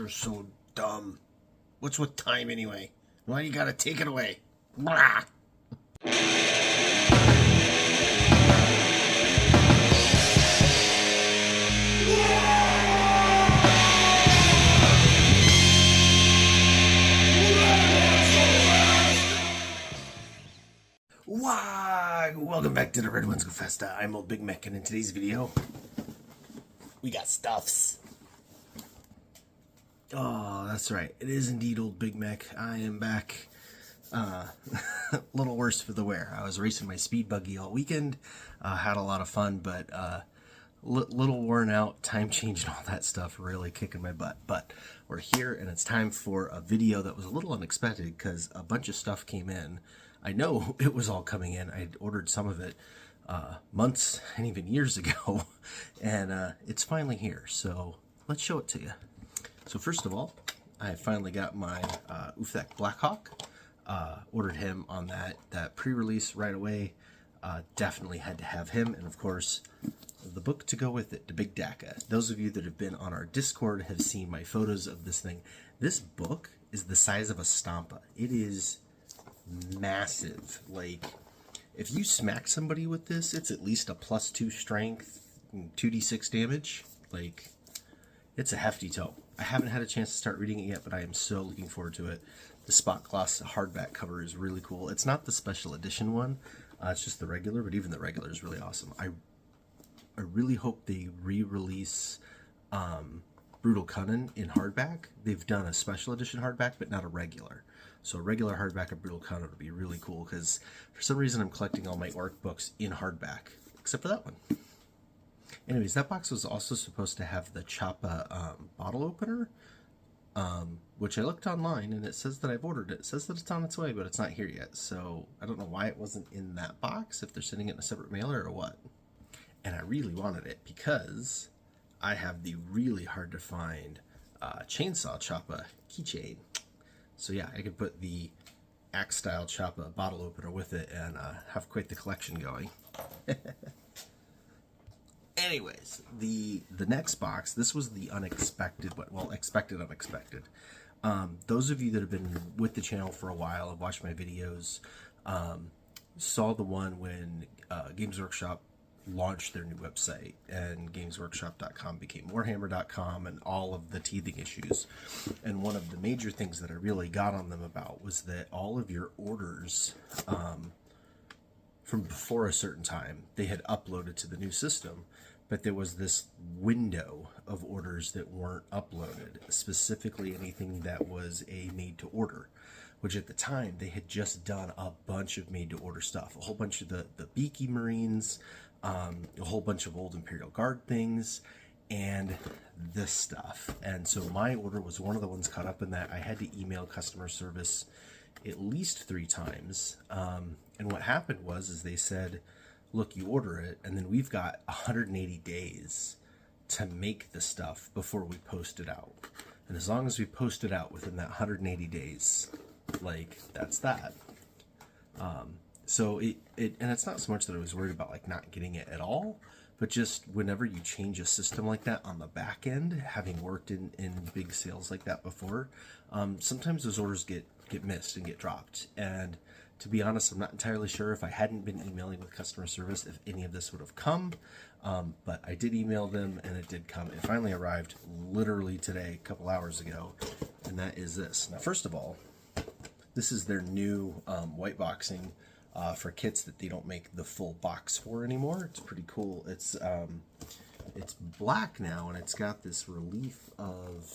You're so dumb. What's with time anyway? Why you gotta take it away? Blah! Why? Welcome back to the Red Ones Go Festa. I'm Old Big Mek, and in today's video, we got stuffs. Oh, that's right. It is indeed Old Big Mek. I am back. A little worse for the wear. I was racing my speed buggy all weekend. Had a lot of fun, but little worn out, time change and all that stuff really kicking my butt. But we're here, and it's time for a video that was a little unexpected because a bunch of stuff came in. I know it was all coming in. I ordered some of it months and even years ago, and it's finally here. So let's show it to you. So first of all, I finally got my Ufek Blackhawk. Ordered him on that pre-release right away. Definitely had to have him, and of course the book to go with it, the Big Daka. Those of you that have been on our Discord have seen my photos of this thing. This book is the size of a Stampa. It is massive. Like, if you smack somebody with this, it's at least a +2 strength, 2d6 damage. Like, it's a hefty tome. I haven't had a chance to start reading it yet, but I am so looking forward to it. The spot gloss hardback cover is really cool. It's not the special edition one, it's just the regular, but even the regular is really awesome. I really hope they re-release Brutal Cunning in hardback. They've done a special edition hardback, but not a regular. So a regular hardback of Brutal Cunning would be really cool, because for some reason I'm collecting all my orc books in hardback, except for that one. Anyways, that box was also supposed to have the Choppa bottle opener, which I looked online, and it says that I've ordered it. It says that it's on its way, but it's not here yet. So I don't know why it wasn't in that box, if they're sending it in a separate mailer or what. And I really wanted it because I have the really hard to find Chainsaw Choppa keychain. So yeah, I could put the axe style Choppa bottle opener with it and have quite the collection going. Anyways, the next box, this was the unexpected, well, expected unexpected. Those of you that have been with the channel for a while, have watched my videos, saw the one when Games Workshop launched their new website and gamesworkshop.com became warhammer.com and all of the teething issues. And one of the major things that I really got on them about was that all of your orders from before a certain time, they had uploaded to the new system, but there was this window of orders that weren't uploaded, specifically anything that was a made to order, which at the time they had just done a bunch of made to order stuff, a whole bunch of the Beaky Marines, a whole bunch of old Imperial Guard things, and this stuff. And so my order was one of the ones caught up in that. I had to email customer service at least 3 times. And what happened was they said, look, you order it, and then we've got 180 days to make the stuff before we post it out. And as long as we post it out within that 180 days, like, that's that. So and it's not so much that I was worried about like not getting it at all, but just whenever you change a system like that on the back end, having worked in big sales like that before, sometimes those orders get missed and get dropped. And to be honest, I'm not entirely sure if I hadn't been emailing with customer service if any of this would have come, but I did email them and it did come. It finally arrived literally today, a couple hours ago, and that is this. Now, first of all, this is their new white boxing for kits that they don't make the full box for anymore. It's pretty cool. It's black now, and it's got this relief of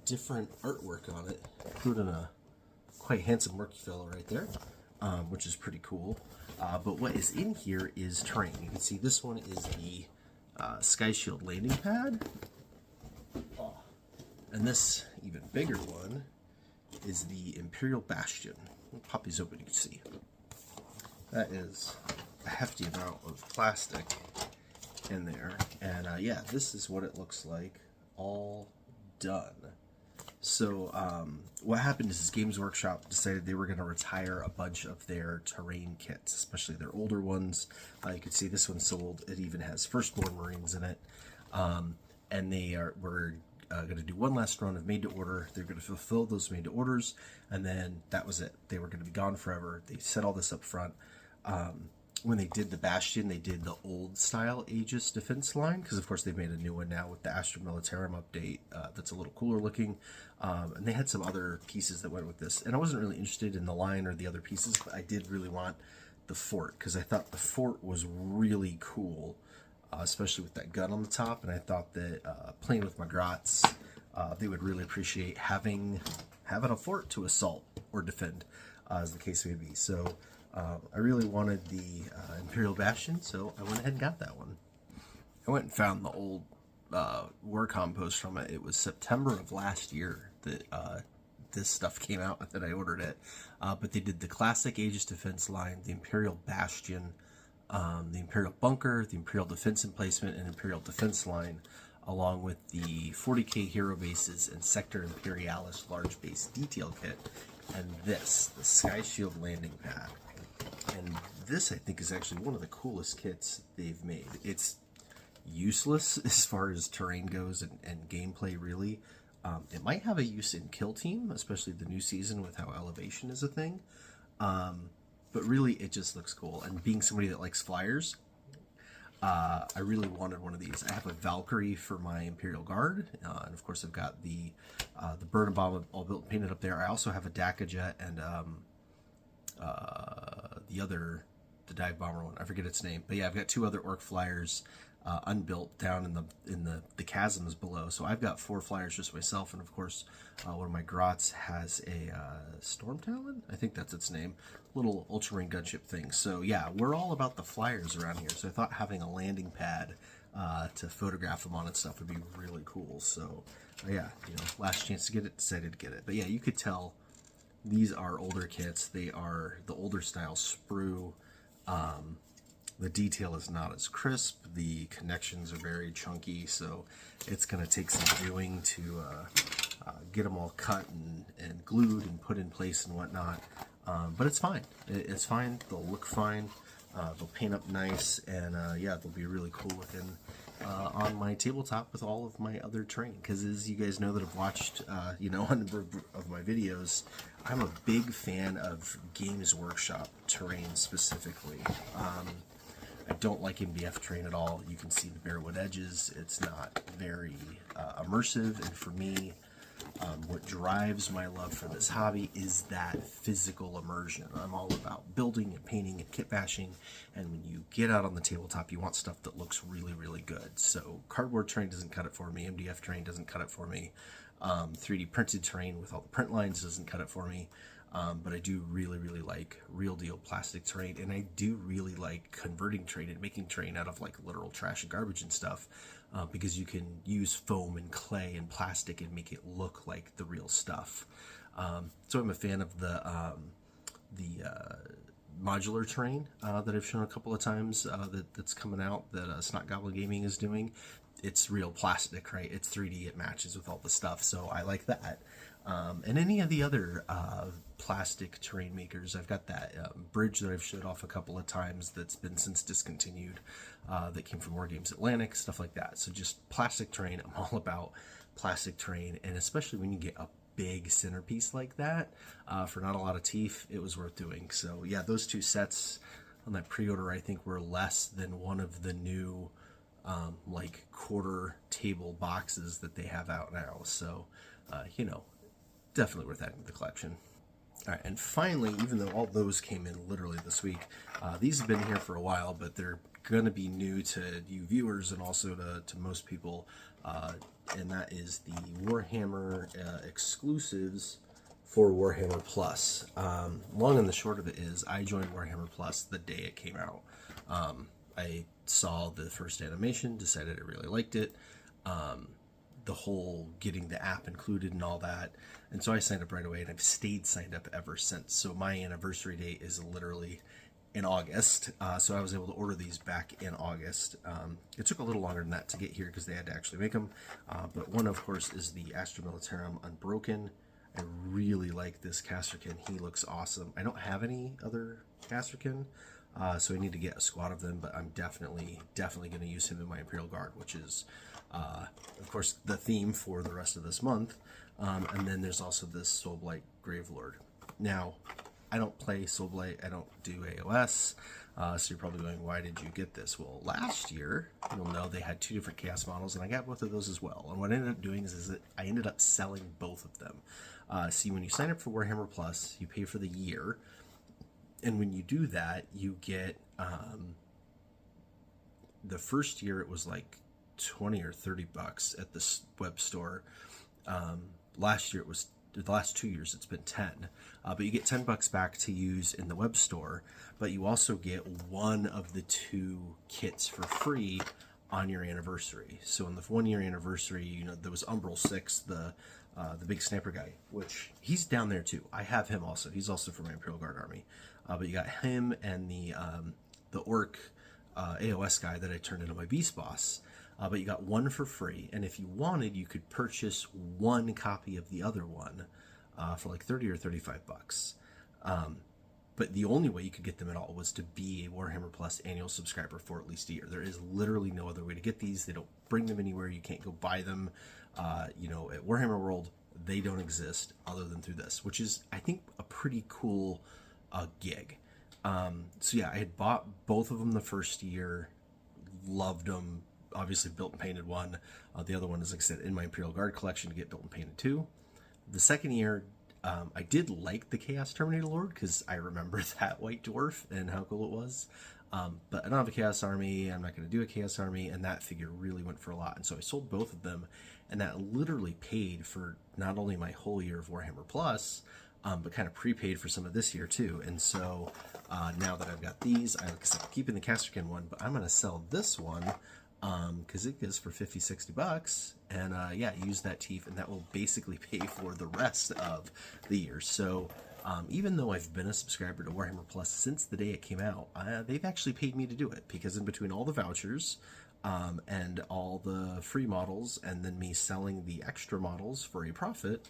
different artwork on it, including a quite handsome murky fellow right there, which is pretty cool. But what is in here is terrain. You can see this one is the Sky Shield landing pad, and this even bigger one is the Imperial Bastion. I'll pop these open, you can see. That is a hefty amount of plastic in there, and yeah, this is what it looks like all done. So what happened is Games Workshop decided they were going to retire a bunch of their terrain kits, especially their older ones. You can see this one sold. It even has Firstborn Marines in it, and they were going to do one last run of made to order. They're going to fulfill those made to orders, and then that was it. They were going to be gone forever. They set all this up front. When they did the Bastion, they did the old style Aegis defense line, because of course they've made a new one now with the Astra Militarum update that's a little cooler looking. And they had some other pieces that went with this. And I wasn't really interested in the line or the other pieces, but I did really want the fort, because I thought the fort was really cool, especially with that gun on the top. And I thought that playing with my Grots, they would really appreciate having a fort to assault or defend, as the case may be. So I really wanted the Imperial Bastion, so I went ahead and got that one. I went and found the old War Compost from it. It was September of last year that this stuff came out, that I ordered it. But they did the classic Aegis Defense line, the Imperial Bastion, the Imperial Bunker, the Imperial Defense Emplacement, and Imperial Defense line, along with the 40k hero bases and Sector Imperialis large base detail kit, and this, the Sky Shield landing pad. And this, I think, is actually one of the coolest kits they've made. It's useless as far as terrain goes and gameplay, really. It might have a use in Kill Team, especially the new season with how elevation is a thing. But really, it just looks cool. And being somebody that likes flyers, I really wanted one of these. I have a Valkyrie for my Imperial Guard, and of course I've got the Burn Bomb all built and painted up there. I also have a Daka Jet and the dive bomber one. I forget its name, but yeah, I've got two other Orc flyers unbuilt down in the chasms below. So I've got 4 flyers just myself, and of course one of my Grots has a Storm Talon. I think that's its name. Little ultramarine gunship thing. So yeah, we're all about the flyers around here. So I thought having a landing pad to photograph them on and stuff would be really cool. So yeah, last chance to get it, decided to get it. But yeah, you could tell these are older kits. They are the older style sprue. The detail is not as crisp. The connections are very chunky, so it's going to take some doing to get them all cut and glued and put in place and whatnot. But it's fine. It's fine. They'll look fine. They'll paint up nice, and yeah, they'll be really cool looking on my tabletop with all of my other terrain. Because as you guys know that have watched, a number of my videos, I'm a big fan of Games Workshop terrain specifically. I don't like MDF terrain at all. You can see the barewood edges. It's not very immersive, and for me, what drives my love for this hobby is that physical immersion. I'm all about building and painting and kit bashing, and when you get out on the tabletop, you want stuff that looks really, really good. So cardboard terrain doesn't cut it for me. MDF terrain doesn't cut it for me. 3D printed terrain with all the print lines doesn't cut it for me. But I do really, really like real deal plastic terrain, and I do really like converting terrain and making terrain out of like literal trash and garbage and stuff, because you can use foam and clay and plastic and make it look like the real stuff. So I'm a fan of the modular terrain that I've shown a couple of times that's coming out that Snot Goblin Gaming is doing. It's real plastic, right? It's 3D, it matches with all the stuff, so I like that. And any of the other plastic terrain makers, I've got that bridge that I've showed off a couple of times that's been since discontinued, that came from War Games Atlantic, stuff like that. So just plastic terrain, I'm all about plastic terrain, and especially when you get a big centerpiece like that, for not a lot of teeth, it was worth doing. So yeah, those 2 sets on that pre-order I think were less than one of the new like quarter table boxes that they have out now. So definitely worth adding to the collection. All right, and finally, even though all those came in literally this week, these have been here for a while, but they're going to be new to you viewers and also to most people, and that is the Warhammer Exclusives for Warhammer Plus. Long and the short of it is, I joined Warhammer Plus the day it came out. I saw the first animation, decided I really liked it. The whole getting the app included and all that. And so I signed up right away, and I've stayed signed up ever since. So my anniversary date is literally in August. So I was able to order these back in August. It took a little longer than that to get here because they had to actually make them. But one, of course, is the Astra Militarum Unbroken. I really like this Casterkin. He looks awesome. I don't have any other Casterkin, so I need to get a squad of them, but I'm definitely going to use him in my Imperial Guard, which is Of course, the theme for the rest of this month. And then there's also this Soulblight Gravelord. Now, I don't play Soulblight, I don't do AOS, so you're probably going, why did you get this? Well, last year, you'll know they had 2 different Chaos models, and I got both of those as well. And what I ended up doing is that I ended up selling both of them. See, when you sign up for Warhammer Plus, you pay for the year, and when you do that, you get, the first year it was like 20 or 30 bucks at the web store. Last year it was, the last 2 years it's been 10, but you get 10 bucks back to use in the web store, but you also get one of the 2 kits for free on your anniversary. So on the 1 year anniversary, you know, there was Umbral 6, the big sniper guy, which he's down there too. I have him also. He's also for my Imperial Guard army. But you got him and the orc AOS guy that I turned into my beast boss. But you got one for free, and if you wanted, you could purchase one copy of the other one for like 30 or 35 bucks. But the only way you could get them at all was to be a Warhammer Plus annual subscriber for at least a year. There is literally no other way to get these. They don't bring them anywhere. You can't go buy them. You know, at Warhammer World, they don't exist other than through this, which is, I think, a pretty cool gig. So yeah, I had bought both of them the first year, loved them. Obviously built and painted one. The other one is, like I said, in my Imperial Guard collection to get built and painted too. The second year, I did like the Chaos Terminator Lord because I remember that white dwarf and how cool it was. But I don't have a Chaos Army. I'm not going to do a Chaos Army, and that figure really went for a lot. And so I sold both of them, and that literally paid for not only my whole year of Warhammer Plus, but kind of prepaid for some of this year too. And so now that I've got these, I'm keeping the Casterkin one, but I'm going to sell this one because it goes for 50-60 bucks, and yeah, use that teeth, and that will basically pay for the rest of the year. So even though I've been a subscriber to Warhammer Plus since the day it came out, they've actually paid me to do it, because in between all the vouchers and all the free models, and then me selling the extra models for a profit,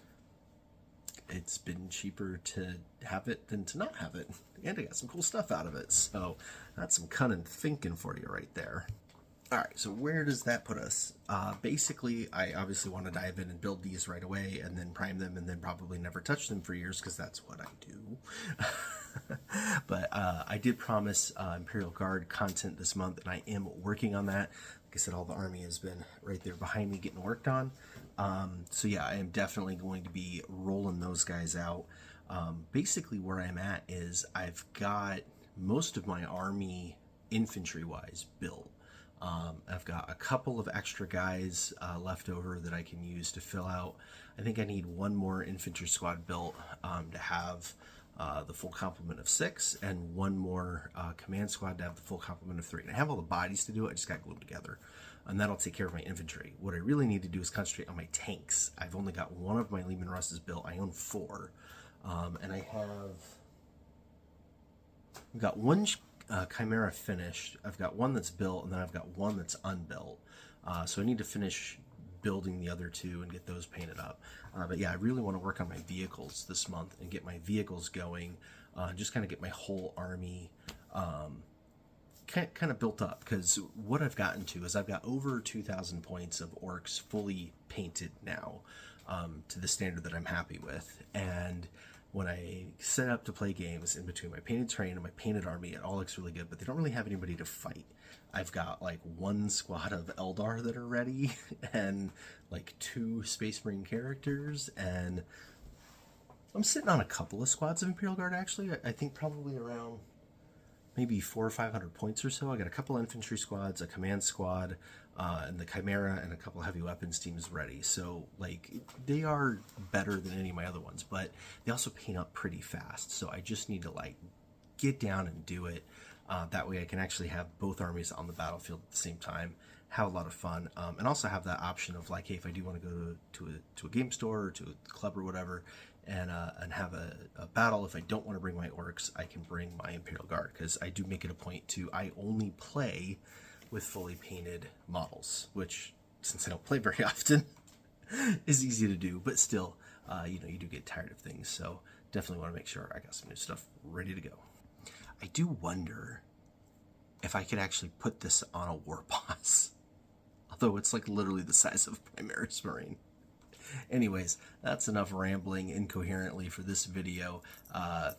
it's been cheaper to have it than to not have it, and I got some cool stuff out of it. So that's some cunning thinking for you right there. Alright, so where does that put us? Basically, I obviously want to dive in and build these right away, and then prime them, and then probably never touch them for years, because that's what I do. But I did promise Imperial Guard content this month, and I am working on that. Like I said, all the army has been right there behind me getting worked on. So yeah, I am definitely going to be rolling those guys out. Basically, where I'm at is I've got most of my army infantry-wise built. I've got a couple of extra guys left over that I can use to fill out. I think I need one more infantry squad built to have the full complement of 6, and one more command squad to have the full complement of 3. And I have all the bodies to do it, I just got glued together. And that'll take care of my infantry. What I really need to do is concentrate on my tanks. I've only got one of my Lehman Russes built. I own 4. And I've got one Chimera finished. I've got one that's built, and then I've got one that's unbuilt. So I need to finish building the other 2 and get those painted up. But yeah, I really want to work on my vehicles this month and get my vehicles going. Just kind of get my whole army kind of built up, because what I've gotten to is I've got over 2,000 points of orcs fully painted now, to the standard that I'm happy with. And when I set up to play games, in between my painted terrain and my painted army, it all looks really good, but they don't really have anybody to fight. I've got like 1 squad of Eldar that are ready, and like 2 Space Marine characters, and I'm sitting on a couple of squads of Imperial Guard actually. I think probably around maybe 400 or 500 points or so. I got a couple infantry squads, a command squad, and the Chimera, and a couple heavy weapons teams ready. So like, they are better than any of my other ones, but they also paint up pretty fast. So I just need to like get down and do it. That way I can actually have both armies on the battlefield at the same time, have a lot of fun, and also have that option of like, hey, if I do want to go to a game store or to a club or whatever, and have a battle, if I don't want to bring my orcs, I can bring my Imperial Guard, because I do make it a point to, I only play with fully painted models, which, since I don't play very often, is easy to do, but still, you know, you do get tired of things, so definitely want to make sure I got some new stuff ready to go. I do wonder if I could actually put this on a war boss. although it's like literally the size of Primaris Marine. Anyways, that's enough rambling incoherently for this video.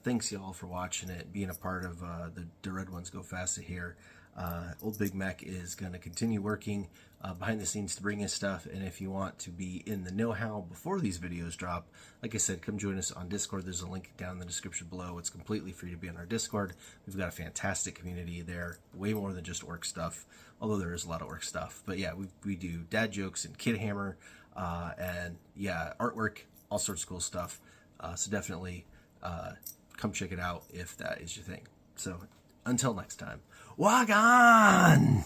Thanks y'all for watching it, being a part of the Red Ones Go Fast here. Old Big Mek is going to continue working behind the scenes to bring us stuff, and if you want to be in the know-how before these videos drop, like I said, come join us on Discord. There's a link down in the description below. It's completely free to be on our Discord. We've got a fantastic community there, way more than just orc stuff, although there is a lot of orc stuff. But yeah, we do dad jokes and kid hammer, and yeah, artwork, all sorts of cool stuff. So definitely come check it out if that is your thing. So until next time, Wagon!